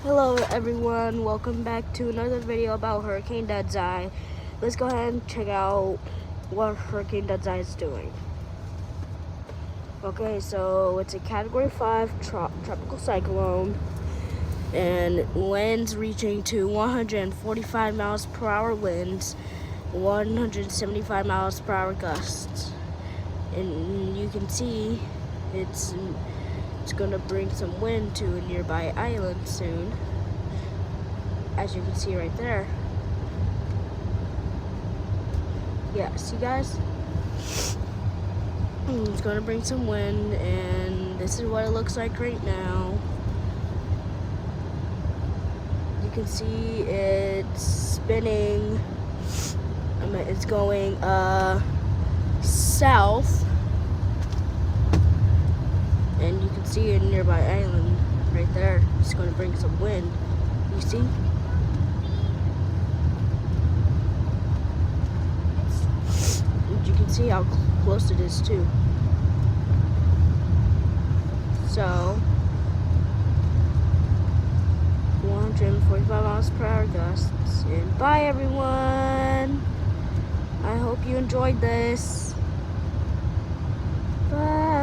Hello everyone, welcome back to another video about Hurricane Dudzai. Let's go ahead and check out what Hurricane Dudzai is doing. Okay, so it's a Category 5 tropical cyclone and winds reaching to 145 miles per hour winds, 175 miles per hour gusts. And you can see it's gonna bring some wind to a nearby island soon, as you can see right there. Yeah, see guys? It's gonna bring some wind, and this is what it looks like right now. You can see it's spinning. It's going south. And you can see a nearby island right there. It's going to bring some wind. You see? And you can see how close it is too. So, 145 miles per hour gusts. And bye everyone. I hope you enjoyed this. Bye.